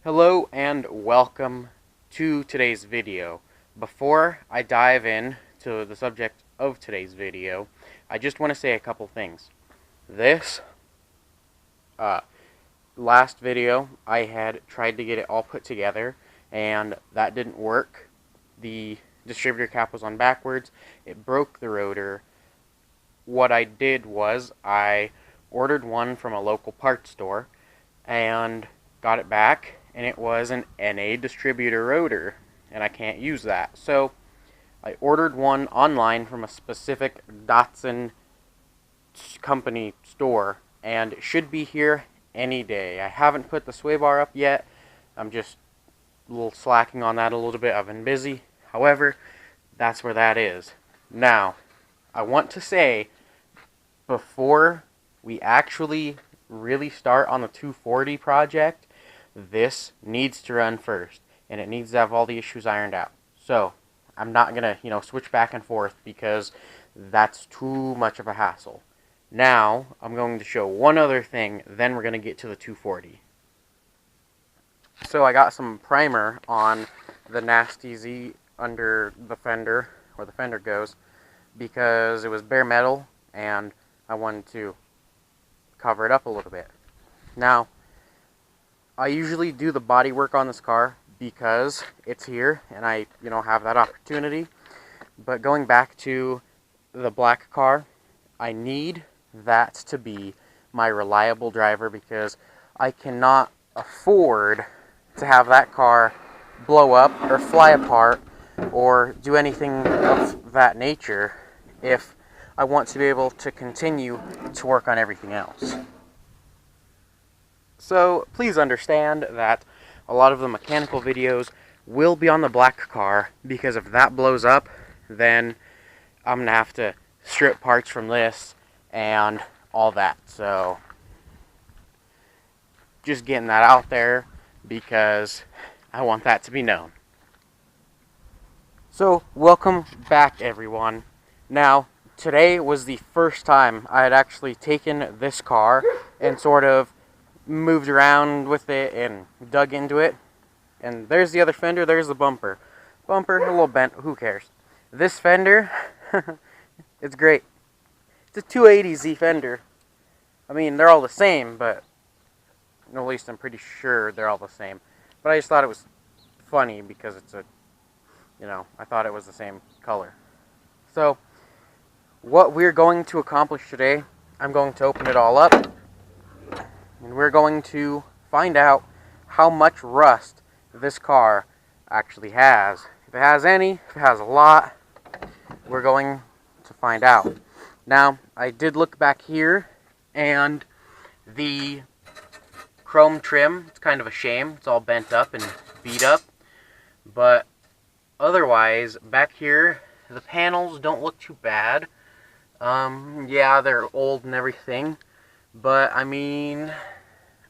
Hello and welcome to today's video. Before I dive in to the subject of today's video, I just want to say a couple things. This last video, I had tried to get it all put together and that didn't work. The distributor cap was on backwards. It broke the rotor. What I did was I ordered one from a local parts store and got it back, and it was an NA distributor rotor, and I can't use that. So I ordered one online from a specific Datsun company store, and it should be here any day. I haven't put the sway bar up yet. I'm just a little slacking on that a little bit. I've been busy. However, that's where that is. Now, I want to say, before we actually really start on the 240 project, this needs to run first, and it needs to have all the issues ironed out. So I'm not gonna switch back and forth because that's too much of a hassle. Now I'm going to show one other thing, then we're gonna get to the 240. So I got some primer on the nasty Z under the fender, where the fender goes, because it was bare metal and I wanted to cover it up a little bit. Now, I usually do the body work on this car because it's here and I have that opportunity. But going back to the black car, I need that to be my reliable driver because I cannot afford to have that car blow up or fly apart or do anything of that nature if I want to be able to continue to work on everything else. So please understand that a lot of the mechanical videos will be on the black car, because if that blows up, then I'm going to have to strip parts from this and all that. So just getting that out there because I want that to be known. So welcome back, everyone. Now, today was the first time I had actually taken this car and sort of moved around with it and dug into it. And there's the other fender, there's the bumper. Bumper, a little bent, who cares? This fender, it's great. It's a 280Z fender. I mean, they're all the same, but at least I'm pretty sure they're all the same. But I just thought it was funny because it's I thought it was the same color. So what we're going to accomplish today, I'm going to open it all up, and we're going to find out how much rust this car actually has. If it has any, if it has a lot, we're going to find out. Now, I did look back here, and the chrome trim, it's kind of a shame. It's all bent up and beat up, but otherwise, back here, the panels don't look too bad. Yeah, they're old and everything, but I mean,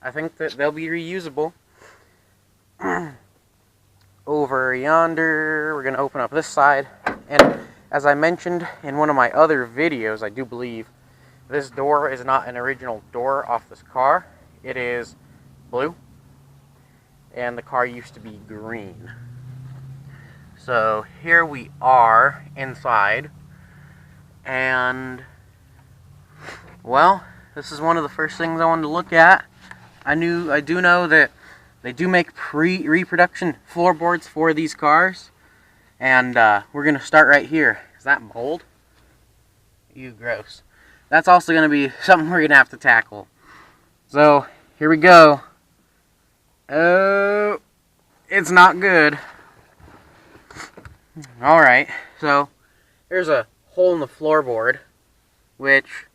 I think that they'll be reusable. Over yonder, we're going to open up this side, and as I mentioned in one of my other videos, I do believe, this door is not an original door off this car. It is blue, and the car used to be green. So here we are inside, and well, this is one of the first things I wanted to look at. I do know that they do make pre-reproduction floorboards for these cars, and we're gonna start right here. Is that mold? Ew, gross. That's also gonna be something we're gonna have to tackle. So here we go. Oh, it's not good. Alright, so there's a hole in the floorboard, which,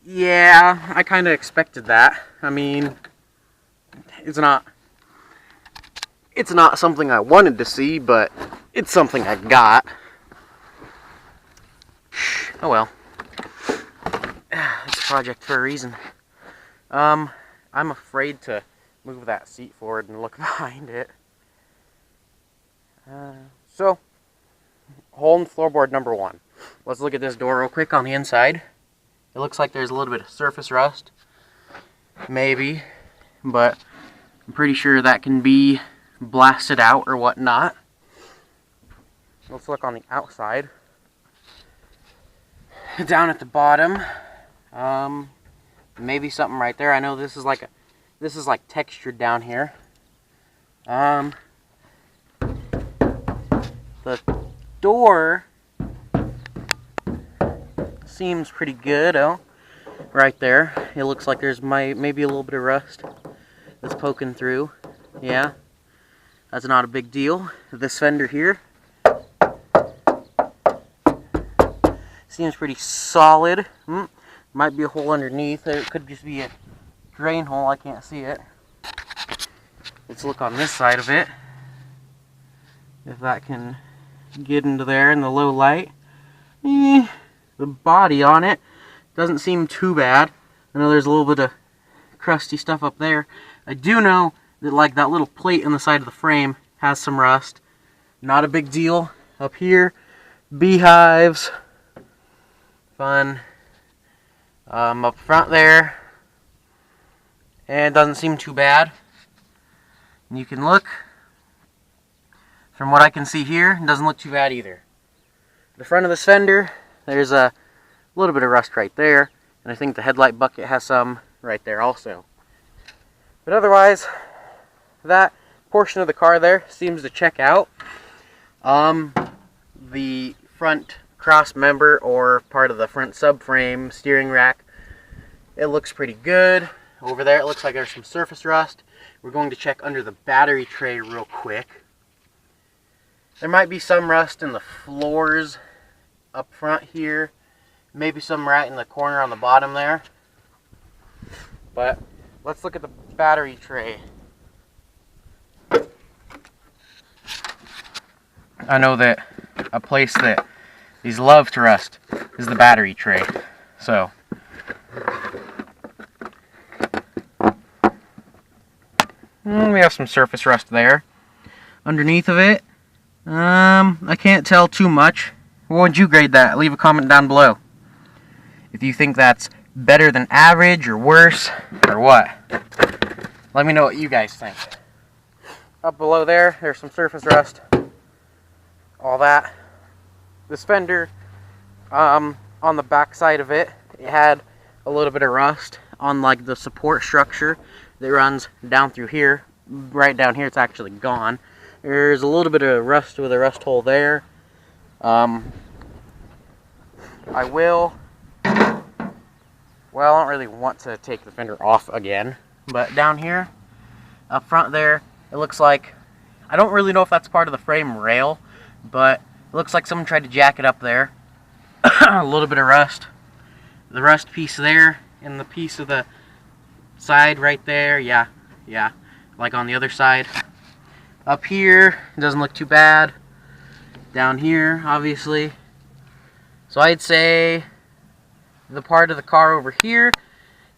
yeah, I kind of expected that. I mean, it's not something I wanted to see, but it's something I got. Oh well. It's a project for a reason. I'm afraid to move that seat forward and look behind it. So, hole in floorboard number 1. Let's look at this door real quick on the inside. It looks like there's a little bit of surface rust. Maybe. But I'm pretty sure that can be blasted out or whatnot. Let's look on the outside. Down at the bottom, maybe something right there. I know this is like textured down here. The door seems pretty good. Oh, right there. It looks like there's maybe a little bit of rust that's poking through. Yeah, that's not a big deal. This fender here seems pretty solid. Might be a hole underneath. It could just be a drain hole. I can't see it. Let's look on this side of it. If that can get into there in the low light. The body on it doesn't seem too bad. I know there's a little bit of crusty stuff up there. I do know that like that little plate on the side of the frame has some rust. Not a big deal. Up here, beehives. Fun. Up front there. And it doesn't seem too bad. And you can look. From what I can see here, it doesn't look too bad either. The front of this fender, there's a little bit of rust right there. And I think the headlight bucket has some right there also. But otherwise, that portion of the car there seems to check out. The front cross member or part of the front subframe steering rack, it looks pretty good. Over there it looks like there's some surface rust. We're going to check under the battery tray real quick. There might be some rust in the floors up front here. Maybe some right in the corner on the bottom there. But let's look at the battery tray. I know that a place that these love to rust is the battery tray. So we have some surface rust there. Underneath of it, I can't tell too much. What would you grade that? Leave a comment down below. If you think that's better than average or worse or what. Let me know what you guys think. Up below there, there's some surface rust. All that. This fender, on the back side of it, it had a little bit of rust on like the support structure that runs down through here. Right down here, it's actually gone. There's a little bit of rust with a rust hole there. I don't really want to take the fender off again, but down here, up front there, it looks like, I don't really know if that's part of the frame rail, but it looks like someone tried to jack it up there. A little bit of rust. The rust piece there, and the piece of the side right there, yeah, like on the other side. Up here, it doesn't look too bad. Down here, obviously. So I'd say the part of the car over here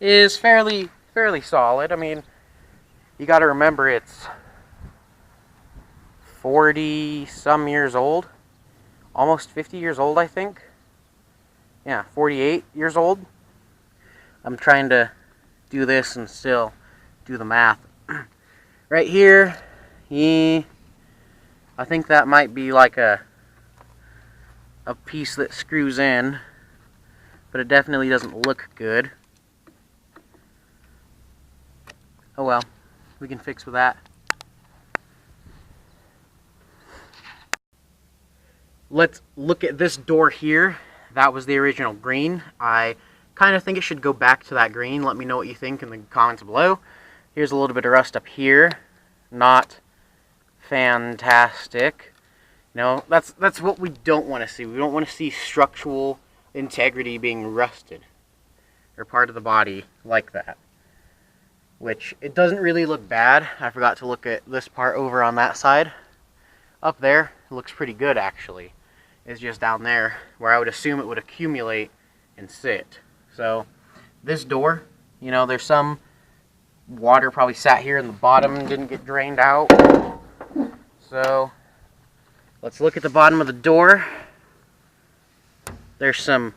is fairly solid. I mean, you got to remember it's 40 some years old, almost 50 years old, I think. Yeah, 48 years old. I'm trying to do this and still do the math. Right here, I think that might be like a piece that screws in, but it definitely doesn't look good. Oh well, we can fix with that. Let's look at this door here. That was the original green. I kind of think it should go back to that green. Let me know what you think in the comments below. Here's a little bit of rust up here. Not fantastic. No, that's what we don't want to see. We don't want to see structural integrity being rusted or part of the body like that. Which, it doesn't really look bad. I forgot to look at this part over on that side. Up there, it looks pretty good actually. It's just down there where I would assume it would accumulate and sit. So this door, you know, there's some water probably sat here in the bottom and didn't get drained out. So let's look at the bottom of the door. There's some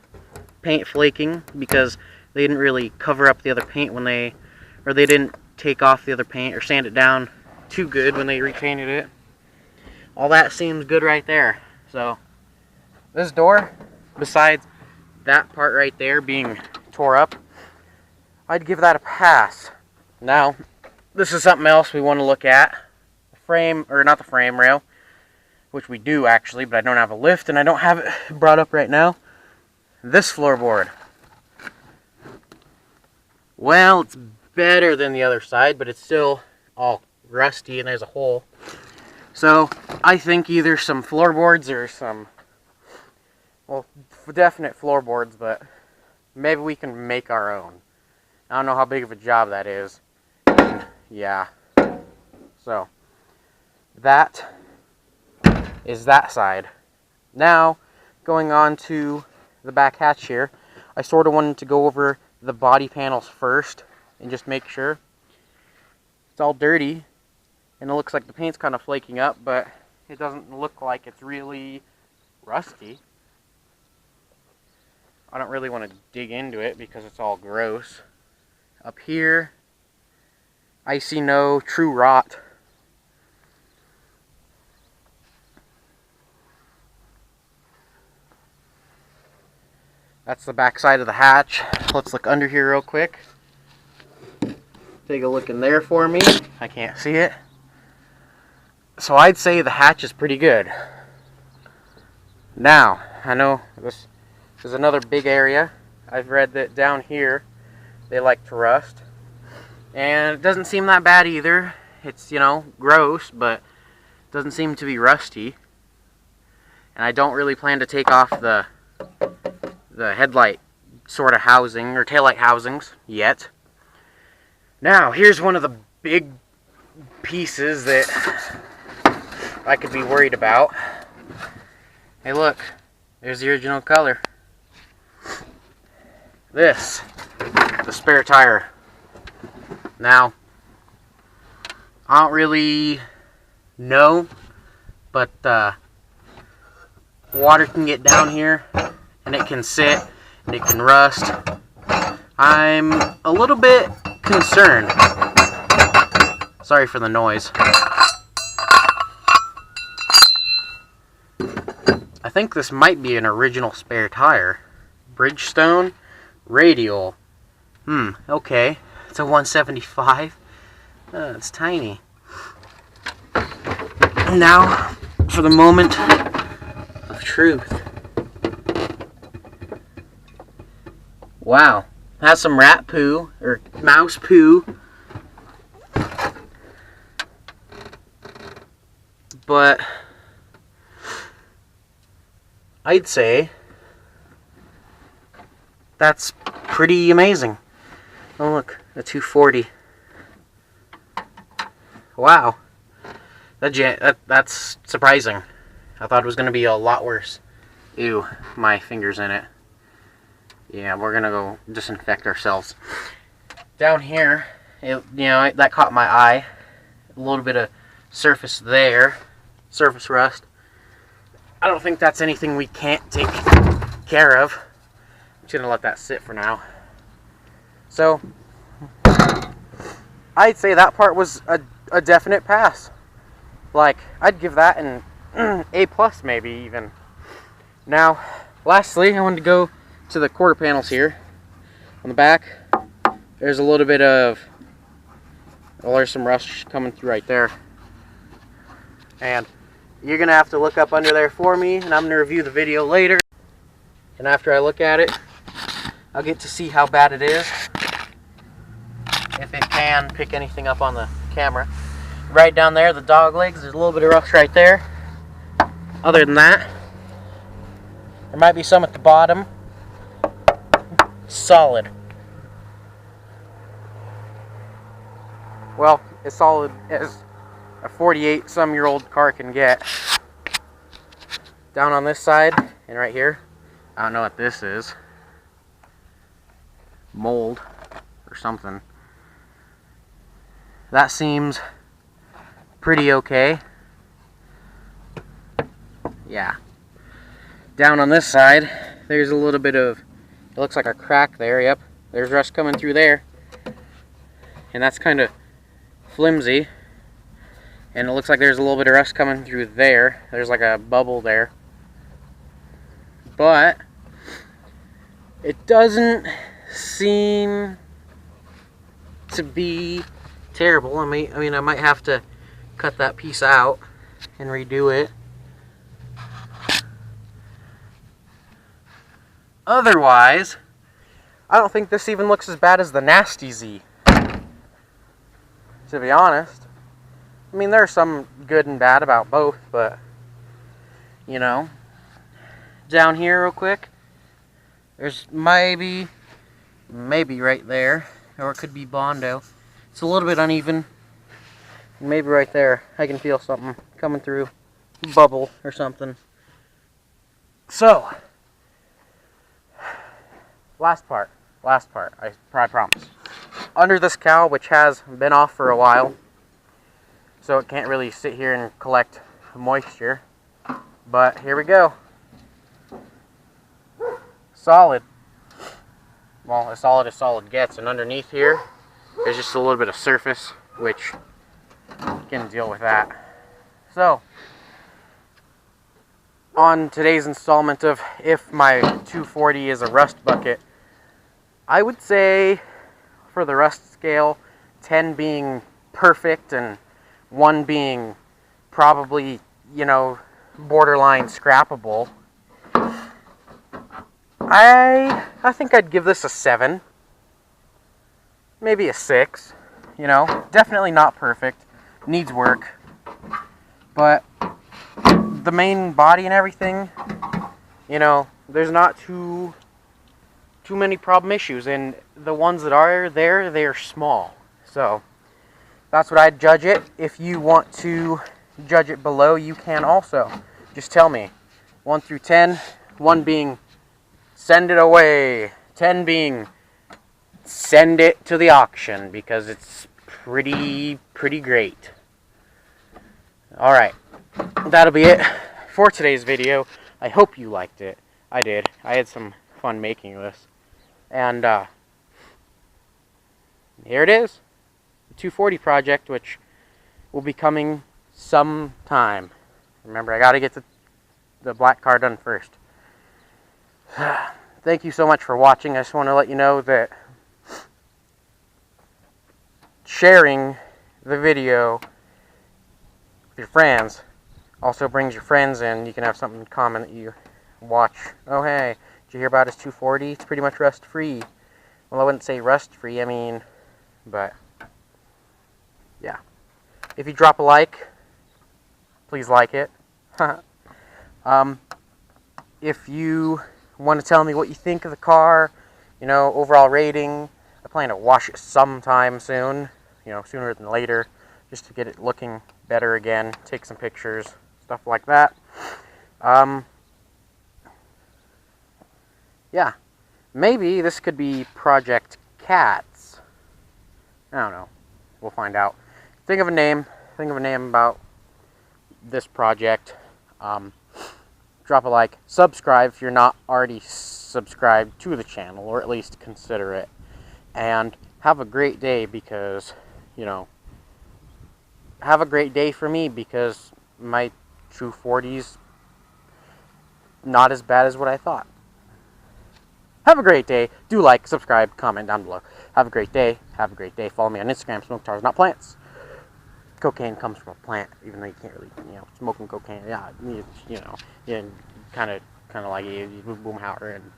paint flaking because they didn't really cover up the other paint when they didn't take off the other paint or sand it down too good when they repainted it. All that seems good right there. So this door, besides that part right there being tore up, I'd give that a pass. Now, this is something else we want to look at. The frame, or not the frame rail, which we do actually, but I don't have a lift and I don't have it brought up right now. This floorboard. Well, it's better than the other side, but it's still all rusty and there's a hole. So I think either some floorboards or some, well, definite floorboards, but maybe we can make our own. I don't know how big of a job that is. And yeah. So that is that side. Now, going on to the back hatch here, I sort of wanted to go over the body panels first and just make sure. It's all dirty and it looks like the paint's kind of flaking up, but it doesn't look like it's really rusty. I don't really want to dig into it because it's all gross. Up here, I see no true rot. That's the back side of the hatch. Let's look under here real quick. Take a look in there for me. I can't see it. So I'd say the hatch is pretty good. Now, I know this is another big area. I've read that down here they like to rust. And it doesn't seem that bad either. It's, you know, gross, but it doesn't seem to be rusty. And I don't really plan to take off the headlight sort of housing or taillight housings yet. Now, here's one of the big pieces that I could be worried about. Hey, look, there's the original color. This, the spare tire. Now, I don't really know, but water can get down here and it can sit and it can rust. I'm a little bit concerned. Sorry for the noise. I think this might be an original spare tire. Bridgestone radial. Okay. It's a 175. It's tiny. Now, for the moment of truth. Wow. Has some rat poo, or mouse poo. But I'd say that's pretty amazing. Oh look, a 240. Wow. That's surprising. I thought it was going to be a lot worse. Ew, my finger's in it. Yeah, we're going to go disinfect ourselves. Down here, that caught my eye. A little bit of surface there. Surface rust. I don't think that's anything we can't take care of. I'm just going to let that sit for now. So, I'd say that part was a definite pass. Like, I'd give that an A+ maybe even. Now, lastly, I wanted to go to the quarter panels here. On the back, there's a little bit of, well, there's some rust coming through right there. And you're going to have to look up under there for me, and I'm going to review the video later. And after I look at it, I'll get to see how bad it is. If it can pick anything up on the camera. Right down there, the dog legs, there's a little bit of rust right there. Other than that, there might be some at the bottom. Solid. Well, as solid as a 48-some-year-old car can get. Down on this side, and right here, I don't know what this is. Mold or something. That seems pretty okay. Yeah. Down on this side, there's a little bit of, it looks like a crack there. Yep, there's rust coming through there. And that's kind of flimsy, and it looks like there's a little bit of rust coming through there. There's like a bubble there, but it doesn't seem to be terrible. I mean, I might have to cut that piece out and redo it. Otherwise, I don't think this even looks as bad as the Nasty Z, to be honest. I mean, there's some good and bad about both, but, you know, down here real quick, there's maybe right there, or it could be Bondo. It's a little bit uneven. Maybe right there, I can feel something coming through, bubble or something. So, last part, I promise. Under this cowl, which has been off for a while, so it can't really sit here and collect moisture, but here we go. Solid. Well, as solid gets, and underneath here, there's just a little bit of surface, which can deal with that. So, on today's installment of If My 240 is a Rust Bucket, I would say, for the rust scale, 10 being perfect and 1 being probably, you know, borderline scrappable, I think I'd give this a 7. Maybe a 6. You know, definitely not perfect. Needs work. But the main body and everything, you know, there's not too many problem issues, and the ones that are there, they are small. So that's what I'd judge it. If you want to judge it below, you can also. Just tell me. 1 through 10, 1 being send it away, 10 being send it to the auction because it's pretty great. Alright, that'll be it for today's video. I hope you liked it. I did. I had some fun making this. And here it is, the 240 project, which will be coming sometime. Remember, I got to get the black car done first. Thank you so much for watching. I just want to let you know that sharing the video with your friends also brings your friends in. You can have something in common that you watch. Oh, hey, did you hear about his 240? It's pretty much rust-free. Well, I wouldn't say rust-free, I mean, but, yeah. If you drop a like, please like it. If you want to tell me what you think of the car, you know, overall rating, I plan to wash it sometime soon, you know, sooner than later, just to get it looking better again, take some pictures, stuff like that. Yeah, maybe this could be Project Cats. I don't know. We'll find out. Think of a name about this project. Drop a like, subscribe if you're not already subscribed to the channel, or at least consider it. And have a great day, because, you know, have a great day for me, because my 240's not as bad as what I thought. Have a great day. Do like, subscribe, comment down below. Have a great day. Have a great day. Follow me on Instagram, Smoke Tars, Not Plants. Cocaine comes from a plant, even though you can't really, you know, smoking cocaine. Yeah, you know, yeah, kind of like you Boomhauer, and